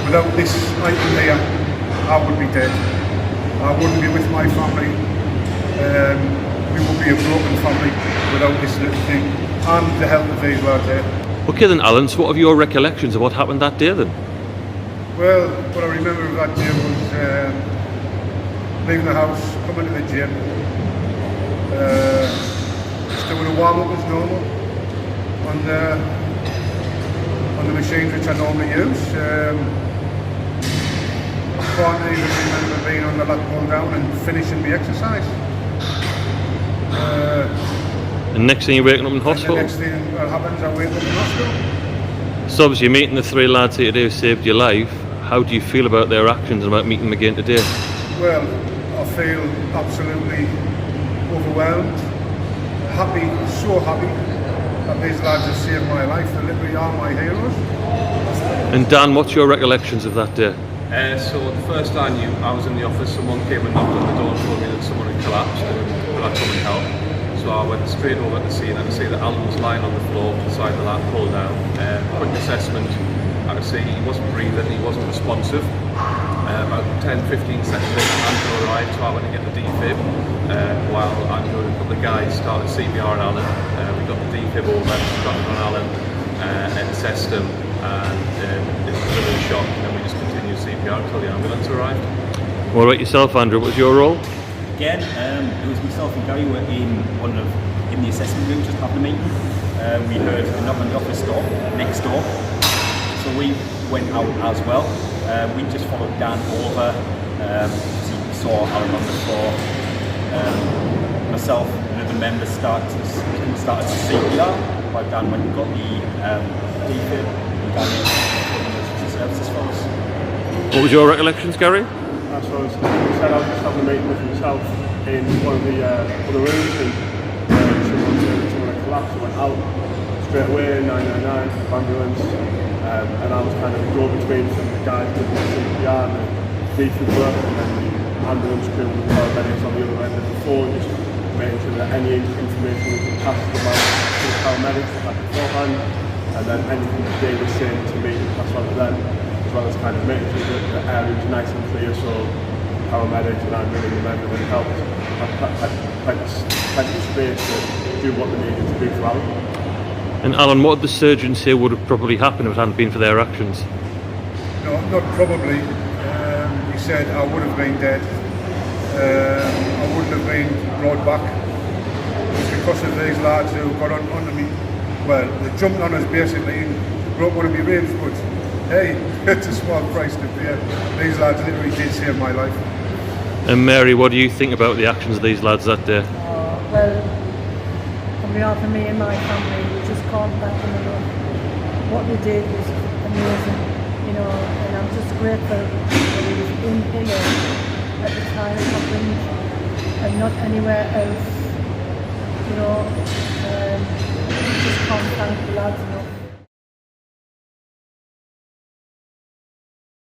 Without this item here, I would be dead. I wouldn't be with my family. We would be a broken family without this little thing and the help of these lads here. Okay then, Alan, so what are your recollections of what happened that day then? Well, what I remember of that day was leaving the house, coming to the gym, just doing a warm-up as normal on the machines which I normally use. I can't even remember being on the lat pull down and finishing the exercise. And next thing you're waking up in hospital? The next thing that happens, I wake up in hospital. So obviously you're meeting the three lads here today who saved your life. How do you feel about their actions and about meeting them again today? Well, I feel absolutely overwhelmed, happy, so happy that these lads have saved my life. They literally are my heroes. And Dan, what's your recollections of that day? So the first I knew, I was in the office, someone came and knocked on the door and told me that someone had collapsed and would I come and help. So I went straight over to the scene and I could see that Alan was lying on the floor beside the lat pull down. Quick assessment, I could see he wasn't breathing, he wasn't responsive. About 10-15 seconds later, Andrew arrived, so I went to get the defib. While Andrew and a couple of guys started CPR on Alan. We got the defib over, got it on Alan, and assessed him, and it was a bit of a shock, and we just continued CPR until the ambulance arrived. What about yourself, Andrew? What was your role? Again, it was myself and Gary were in the assessment room just having a meeting. We heard a knock on the office door next door, so we went out as well. We just followed Dan over. We saw Alan on the floor. Myself and other members started to CPR while Dan went and got the defib and Dan the services for us. What was your recollections, Gary? That's what I was said. I was just having a meeting with myself in one of the other rooms, and someone had collapsed and went out straight away. 999 ambulance, and I was kind of go between some of the guys doing the CPR and the defibrillator, and then the ambulance crew and the paramedics on the other end of the phone, just making sure that any information we could pass to the paramedics like beforehand, and then anything that they were saying to me, pass on to them. As well as kind of making sure that the area was nice and clear, so paramedics and ambulance members and helped plenty of space to do what they needed to do for Alan. And Alan, what did the surgeons say would have probably happened if it hadn't been for their actions? No, not probably. He said I would have been dead. I wouldn't have been brought back. It's because of these lads who got onto me. Well, they jumped on us basically and broke one of my ribs, but hey, it's a small price to pay. These lads literally did save my life. And Mary, what do you think about the actions of these lads that day? Well, on behalf of me and my family, we just can't thank them enough. What they did was amazing, you know, and I'm just grateful that he was in here at the time it happened and not anywhere else, you know. We just can't thank the lads enough.